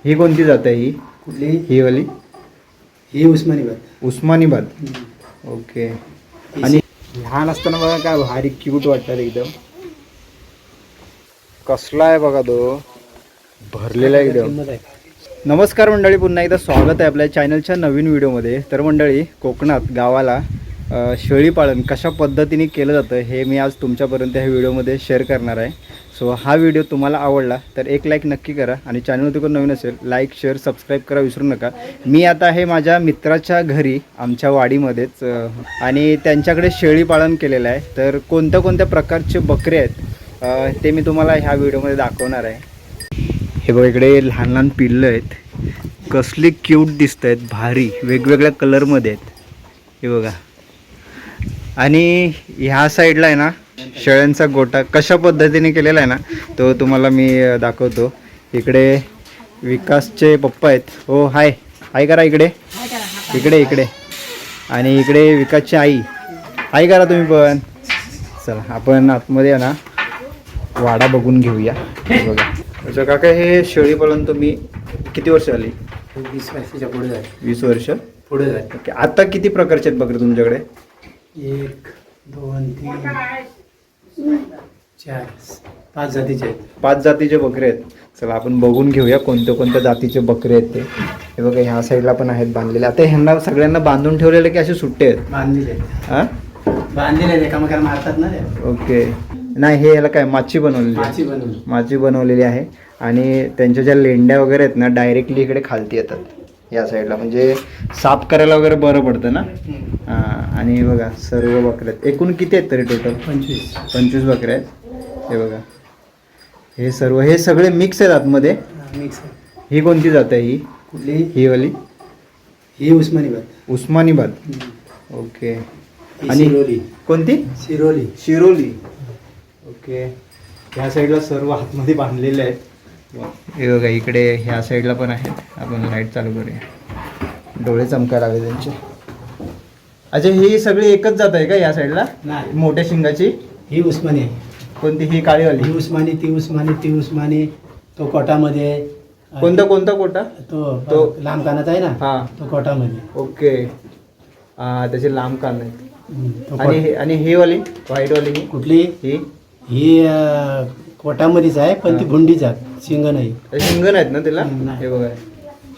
ही कोणती जात आहे ही? कुठली? ही वाली ही उस्मानाबाद. उस्मानाबाद. ओके. आणि लहान असताना बघा काय भारी क्यूट वाटतात एकदम. कसला आहे बघा तो, भरलेला आहे एकदम. किंमत आहे. नमस्कार मंडळी, पुन्हा एकदा स्वागत आहे आपल्या चॅनलच्या नवीन व्हिडिओमध्ये. तर मंडळी, कोकणात गावाला शेळी पालन कशा पद्धतीने केलं जातं हे मी आज तुमच्यापर्यंत ह्या व्हिडिओमध्ये शेअर करणार आहे. सो हा व्हिडिओ तुम्हाला आवडला तर एक लाईक नक्की करा आणि चॅनलवरती कोण नवीन असेल लाईक शेअर सबस्क्राईब करा विसरू नका. मी आता आहे माझ्या मित्राच्या घरी आमच्या वाडीमध्येच आणि त्यांच्याकडे शेळी पालन केलेलं आहे. तर कोणत्या कोणत्या प्रकारचे बकरे आहेत ते मी तुम्हाला ह्या व्हिडिओमध्ये दाखवणार आहे. हे बघा, इकडे लहान लहान पिल्लं आहेत, कसली क्यूट दिसत आहेत, भारी वेगवेगळ्या कलरमध्ये आहेत. हे बघा. आणि ह्या साईडला आहे ना शेळ्यांचा गोठा कशा पद्धतीने केलेला आहे ना तो तुम्हाला मी दाखवतो. इकडे विकासचे पप्पा आहेत. हो, हाय हाय करा इकडे इकडे इकडे. आणि इकडे विकासची आई. हाय करा तुम्ही पण. चला आपण आतमध्ये आहे ना वाडा बघून घेऊया. बघा अच्छा काका, हे शेळी पालन तुम्ही किती वर्ष आली? 20 वर्षाच्या पुढे झाले. 20 वर्ष पुढे झाले. ओके. आता किती प्रकारचे आहेत बकरे तुमच्याकडे? 1 2 3 4 5 जातीचे आहेत. 5 जातीचे बकरे आहेत. चला आपण बघून घेऊया कोणत्या कोणत्या जातीचे बकरे आहेत ते. हे बघा, ह्या साईडला पण आहेत बांधलेले. आता ह्यांना सगळ्यांना बांधून ठेवलेले की असे सुट्टे आहेत? बांधलेले आहेत. हां, बांधलेले आहेत, एकामेकाला मारतात ना ते. ओके. नाही, हे याला काय माची बनवलेली आहे? माची बनवली. माची बनवलेली आहे. आणि त्यांच्या ज्या लेंड्या वगैरे आहेत ना डायरेक्टली इकडे खालती येतात या साईडला, म्हणजे साफ करायला वगैरे बरं पडतं ना. हां. आणि बघा सर्व बकरे आहेत. एकूण किती आहेत तरी टोटल? 25 बकरे आहेत. हे बघा, हे सर्व हे सगळे मिक्स आहेत आतमध्ये. मिक्स. ही कोणती जात आहे ही? कुठली? ही वाली ही उस्मानाबाद. उस्मानाबाद. ओके. आणि शिरोली. कोणती? शिरोली. शिरोली. ओके. ह्या साईडला सर्व आतमध्ये बांधलेले आहेत. हे बघा, इकडे ह्या साईडला पण आहेत. आपण लाईट चालू करूया, डोळे चमकायला लागले त्यांचे. अच्छा, ही सगळी एकच जात आहे का या साईडला? नाही, मोठ्या शिंगाची ही उस्मानी आहे. कोणती? ही काळीवाली. ही उस्मानी, ती उस्मानी, ती उस्मानी. तो कोटामध्ये. कोणता कोणता कोटा? तो लांब कानाचा आहे ना. हां. तो कोटामध्ये. ओके. त्याचे लांब कान आहेत. तो आणि ही वाली व्हाईटवाली ही कुठली? ही कोटामध्येच आहे, पण ती भुंडीच आहे, शिंग नाही. शिंग नाहीत ना तिला? नाही. हे बघा,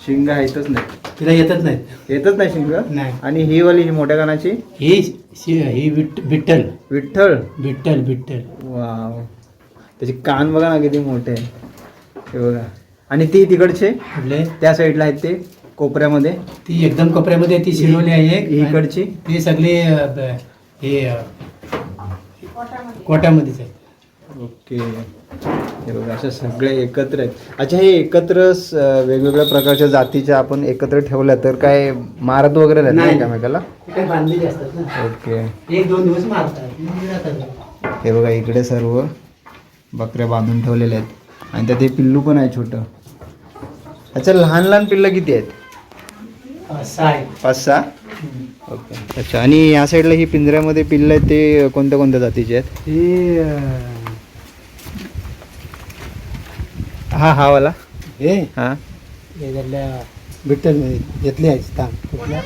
शिंग आहेतच नाही, तिला येतच नाही. येतच नाही शिंग. नाही. आणि ही वाली, ही मोठ्या कानाची, ही विठ्ठल. विठ्ठल. विठ्ठल. विठ्ठल. वाव, त्याचे कान बघा ना किती मोठे आहे. हे बघा. आणि ती तिकडचे कुठले? त्या साईडला आहेत ते कोपऱ्यामध्ये. ती एकदम कोपऱ्यामध्ये ती शिरोली आहे एक. इकडची ती सगळी हे कोटामध्येच आहे. ओके. हे बघा, अशा सगळे एकत्र आहेत. अच्छा, हे एकत्र वेगवेगळ्या प्रकारच्या जातीच्या आपण एकत्र ठेवल्या तर काय मारत वगैरे नाही एकामेकाला? काही बांधलेली असतात ना. ओके. 1-2 दिवस मारतात. हे बघा, इकडे सर्व बकऱ्या बांधून ठेवलेल्या आहेत. आणि त्यात हे पिल्लू पण आहे छोटं. अच्छा, लहान लहान पिल्लं किती आहेत? 5-6. ओके. अच्छा. आणि या साईडला ही पिंजऱ्यामध्ये पिल्लं आहेत ते कोणत्या कोणत्या जातीचे आहेत? हे हा वाला. हे हां, विठ्ठल घेतले आहे स्थान. कुठल्या?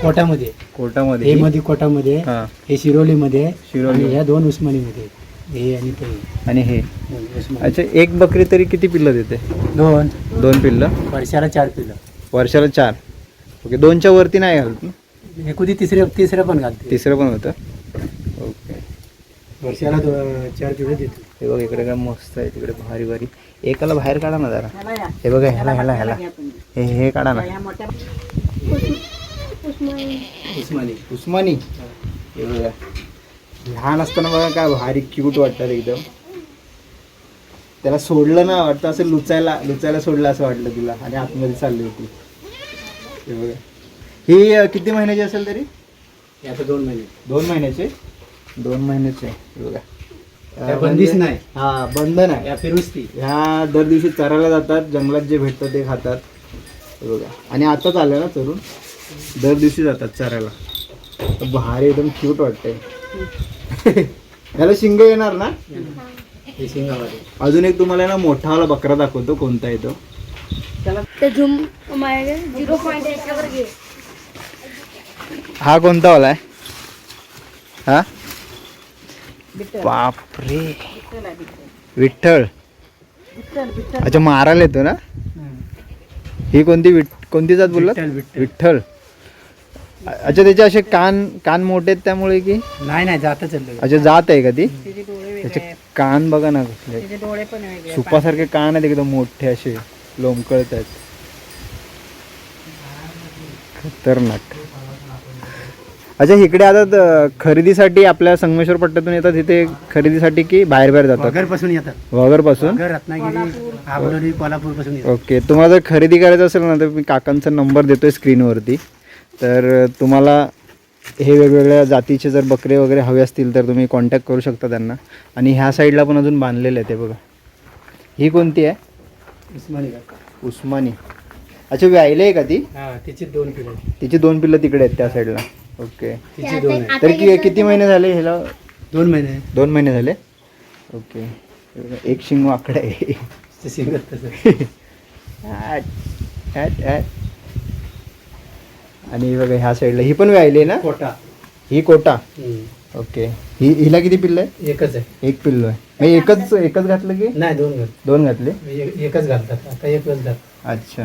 कोटामध्ये. कोटामध्ये. हे मध्ये कोटामध्ये. हां, हे शिरोलीमध्ये. शिरोली. आणि ह्या 2 उस्मानीमध्ये. हे आणि ते आणि हे. उस्मानी. अच्छा, एक बकरी तरी किती पिल्लं देते? 2 पिल्लं. वर्षाला 4 पिल्लं. वर्षाला 4. ओके. 2च्या वरती नाही घालत ना? हे कधी तिसरं पण घालते. तिसरं पण होतं. ओके. वर्षाला 4 पिल्लं देते. हे बघा, इकडे काय मस्त आहे. तिकडे भारी भारी. एकाला बाहेर काढा ना जरा. हे बघा, ह्याला हे काढा ना. उस्मानी. हे बघा, लहान असताना बघा काय भारी क्यूट वाटतात एकदम. त्याला सोडलं ना वाटतं असं लुचायला सोडलं असं वाटलं तिला. आणि आतमध्ये चालली होती. हे बघा, ही किती महिन्याची असेल तरी? आता 2 महिने. 2 महिन्याचे. 2 महिन्याचे. हे बघा, बंदीच नाही. हा, बंद नाही. या फिरुस्ती. ह्या दर दिवशी चरायला जातात, जंगलात जे भेटतं ते खातात. हे बघा. आणि आताच आलं ना चरून, दर दिवशी जातात चरायला. तर भारी एकदम क्यूट वाटतंय. ह्याला शिंग येणार ना? हे शिंगामध्ये. अजून एक तुम्हाला ना मोठावाला बकरा दाखवतो कोणता येतो. ते झूम 0.1 याच्यावर घे. हा कोणता वाला आहे? हा बापरे, विठ्ठल. अच्छा, मारायला येतो ना. ही कोणती कोणती जात बोललात? विठ्ठल. अच्छा, त्याचे असे कान मोठे आहेत त्यामुळे की नाही जाता चाललं. अच्छा, जात आहे का ती? त्याचे कान बघा ना कसले, सुपासारखे कान आहेत एकदम मोठे, असे लोंबकळत आहेत. खतरनाक. अच्छा, इकडे आता खरेदीसाठी आपल्या संगमेश्वर पट्ट्यातून येतात इथे खरेदीसाठी की बाहेर जातात? वगैरपासून येतात. वगैरपासून? रत्नागिरी, आंबोली, कोल्हापूर पासून येतात. ओके. तुम्हाला जर खरेदी करायचं असेल ना तर मी काकांचा नंबर देतोय स्क्रीनवरती. तर तुम्हाला हे वेगवेगळ्या जातीचे जर बकरे वगैरे हवे असतील तर तुम्ही कॉन्टॅक्ट करू शकता त्यांना. आणि ह्या साईडला पण अजून बांधलेलं आहे ते बघा. ही कोणती आहे? उस्मानी. उस्मानी. अच्छा, व्यायले आहे का ती? तिची 2 पिल्लं. तिची 2 पिल्लं तिकडे आहेत त्या साईडला. ओके. तिची 2 आहे. तर किती महिने झाले ह्याला? 2 महिने. 2 महिने झाले. ओके. एक शिंग वाकडं आहे. ते शिंगत तसं. आणि बघा ह्या साईडला ही पण व्यायली आहे ना? कोटा. ही कोटा. ओके. हिला किती पिल्लं आहे? एकच आहे. एक पिल्लो आहे. म्हणजे एकच घातलं की नाही, 2 घातले? एकच घालतात. आता एक घालतात. अच्छा,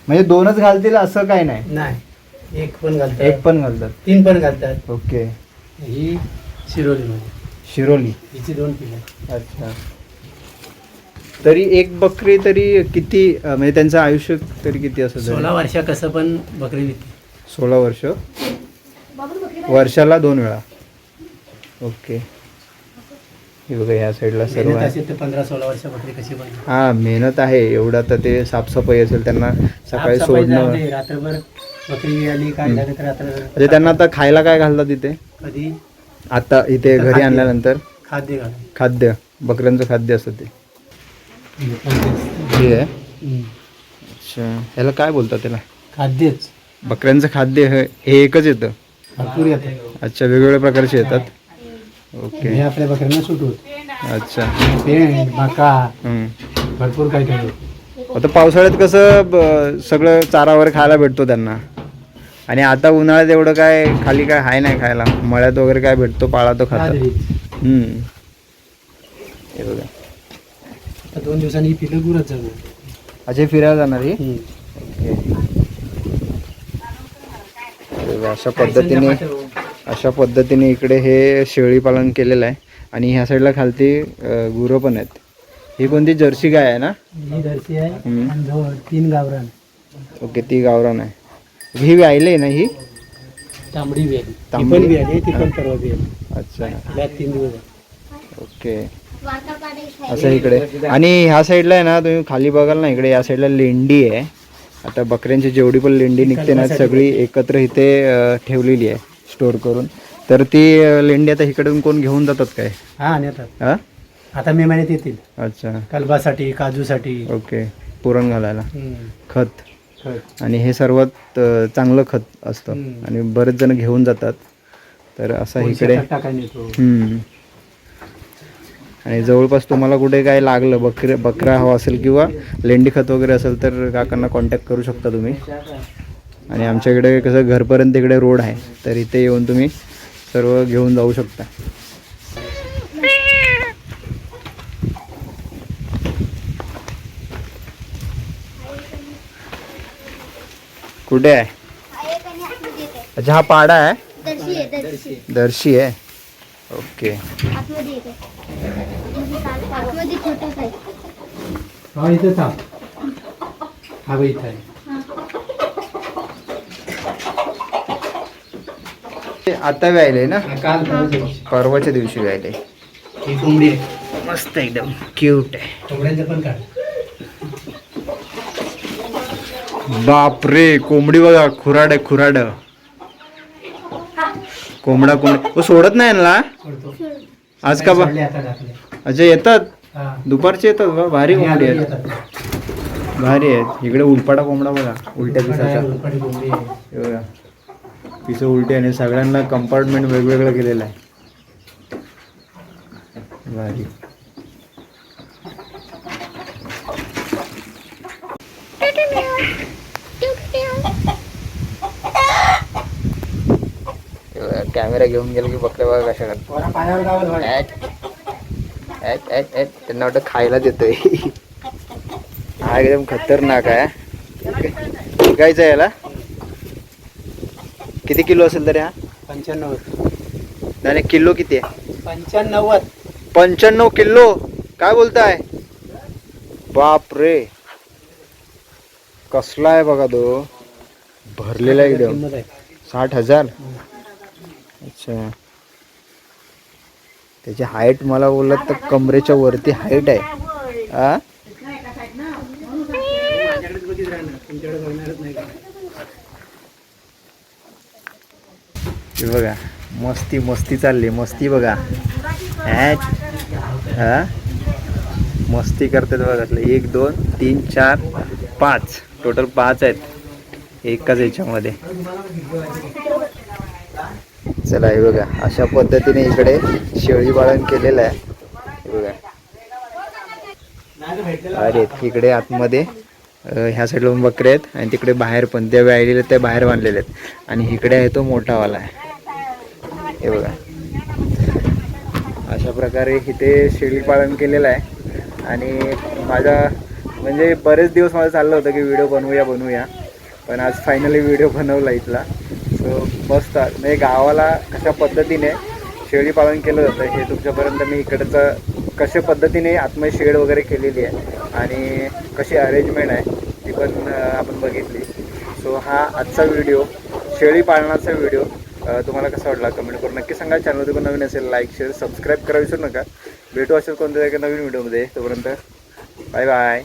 म्हणजे 2च घालतील असं काय नाही? नाही, एक पण घालतात. एक पण घालतात. 3 पण घालतात. ओके. ही शिरोली मध्ये. शिरोली. हिची 2 पिल्लं. अच्छा. तरी एक बकरी तरी किती म्हणजे त्यांचं आयुष्य तरी किती असं? 16 वर्ष कसं पण बकरी विकते. 16 वर्ष. वर्षाला 2 वेळा. ओके. हे बघा ह्या साईडला सर्व मेहनत आहे. असेल तर 15-16 वर्ष बकरी कशी पण. हा, मेहनत आहे एवढा. तर ते साफसफाई असेल त्यांना सकाळी साफसफाई सोडणं. झाली, रात्रभर बकरी आली काय झालं तर रात्रभर. म्हणजे त्यांना आता खायला काय घालतात इथे? कधी आता इथे घरी खाद्य. आणल्यानंतर खाद्य घाल. खाद्य, बकऱ्यांचं खाद्य असतं ते. हे आहे. अच्छा, ह्याला काय बोलतात त्याला? खाद्यच. बकऱ्यांचं खाद्य हे एकच येतं? भरपूर येते. अच्छा, वेगवेगळ्या प्रकारचे येतात. ओके. हे आपल्या बकऱ्यांना सूट होत. अच्छा. पेंड, मका, हम्म. भरपूर काही काही. आता पावसाळ्यात कसं सगळं चारा वगैरे खायला भेटतो त्यांना. आणि आता उन्हाळ्यात एवढं काय खाली काय हाय नाही खायला. मळ्यात वगैरे काय भेटतो पाळा तो खातात. हे बघा. आता 2 दिवसांनी ही पिल्लं गुरात जाणार. अच्छा, फिरायला जाणार ही? अशा पद्धतीने इकडे हे शेळी पालन केलेलं आहे. आणि ह्या साईडला खालती गुरं पण आहेत. ही कोणती जर्सी गाय आहे ना? ही जर्सी आहे. आणि 3 गावरान. ओके, ती गावरान आहे. ही व्यायली आहे ना? ही तांबडी वेल. तांबडी? ती पण वेल, ती पण परवा वेल. अच्छा. या 3 दिवस. ओके. असं इकडे. आणि ह्या साईडला आहे ना, तुम्ही खाली बघाल ना, इकडे या साईडला लेंडी आहे. आता बकऱ्यांची जेवढी पण लेंडी निघते ना सगळी एकत्र इथे ठेवलेली आहे स्टोअर करून. तर ती लेंडी आता इकडून कोण घेऊन जातात काय? हा, नेतात. हा, आता मे महिन्यात येतील. अच्छा. कलबासाठी, काजूसाठी. ओके. पुरण घालायला खत. खत. आणि हे सर्वात चांगलं खत असतं. आणि बरेच जण घेऊन जातात. तर असं इकडे. टाकायला नेतो. आणि जवळपास तुम्हाला कुठे काय लागलं, बकरा हवा असेल किंवा लेंडी खत वगैरे असेल तर काकांना कॉन्टॅक्ट करू शकता तुम्ही. आणि आमच्याकडे कसं घरपर्यंत इकडे रोड आहे, तर इथे येऊन तुम्ही सर्व घेऊन जाऊ शकता. कुठे आहे? अच्छा, हा पाडा आहे. दर्शी आहे. ओके. हा, इथं थांब. हा बाई इथं आहे. आता व्यायले ना? काल परवाच्या दिवशी व्यायले. ही कोंबडी आहे. मस्त एकदम क्यूट आहे. कोंबड्यांचं पण काढ. बापरे, कोंबडी बघा. खुराड आहे, खुराड. कोंबडा सोडत नाही ना सोडतो. आज का? सोडले आता टाकले. अच्छा, येतात हा. दुपारचे येतात बा. भारी कोंबडी आहेत. येतात. भारी आहेत. इकडे उलपाटा कोंबडा बघा, उलट्या दिसाचा. उलपाटी कोंबडी आहे. हे बघा, पिसं उलटी. आणि सगळ्यांना कंपार्टमेंट वेगवेगळं केलेलं आहे. भारी. कॅमेरा घेऊन गेलो की बघते बघा कशा करतात. पोरा पायावर गावात वाढ. त्यांना वाटतं खायला देतोय. हा एकदम खतरनाक आहे. विकायचं आहे याला. किती किलो असेल तरी हा? 95. नाही किलो किती आहे? 95. 95 किलो. काय बोलताय? बाप रे, कसला आहे बघा तो, भरलेला एकदम. किंमत आहे. 60,000. अच्छा, त्याची हाईट मला बोलत तर कमरेच्या वरती हाईट आहे. आ माझ्याकडेच बघित राहणार, तुमच्याकडे बघणारच नाही का? हे बघा, मस्ती मस्ती चालली, मस्ती बघा. हा मस्ती करतात बघा. 1 2 3 4 5 टोटल 5 आहेत एकाच याच्यामध्ये. चला हे बघा, अशा पद्धतीने इकडे शेळी पालन केलेलं आहे. हे बघा, अरे इकडे आतमध्ये ह्या साईडला पण बकरे आहेत आणि तिकडे बाहेर पण त्या व्यायलेले त्या बाहेर बांधलेले आहेत. आणि इकडे आहे तो मोठावाला आहे. हे बघा, अशा प्रकारे इथे शेळी पालन केलेलं आहे. आणि माझा म्हणजे बरेच दिवस माझं चाललं होतं की व्हिडिओ बनवूया, पण आज फायनली व्हिडिओ बनवला इथला. सो मस्त म्हणजे गावाला कशा पद्धतीने शेळी पालन केलं जातं हे तुमच्यापर्यंत मी इकडचं कशा पद्धतीने आतमध्ये शेड वगैरे केलेली आहे आणि कशी अरेंजमेंट आहे ती पण आपण बघितली. सो हा आजचा व्हिडिओ, शेळी पालनाचा व्हिडिओ तुम्हाला कसा वाटला कमेंट करून नक्की सांगा. चॅनल तुम्ही नवीन असेल लाईक शेअर सबस्क्राईब करा विसरू नका. भेटू असेल कोणत्या एका नवीन व्हिडिओमध्ये. तोपर्यंत बाय बाय.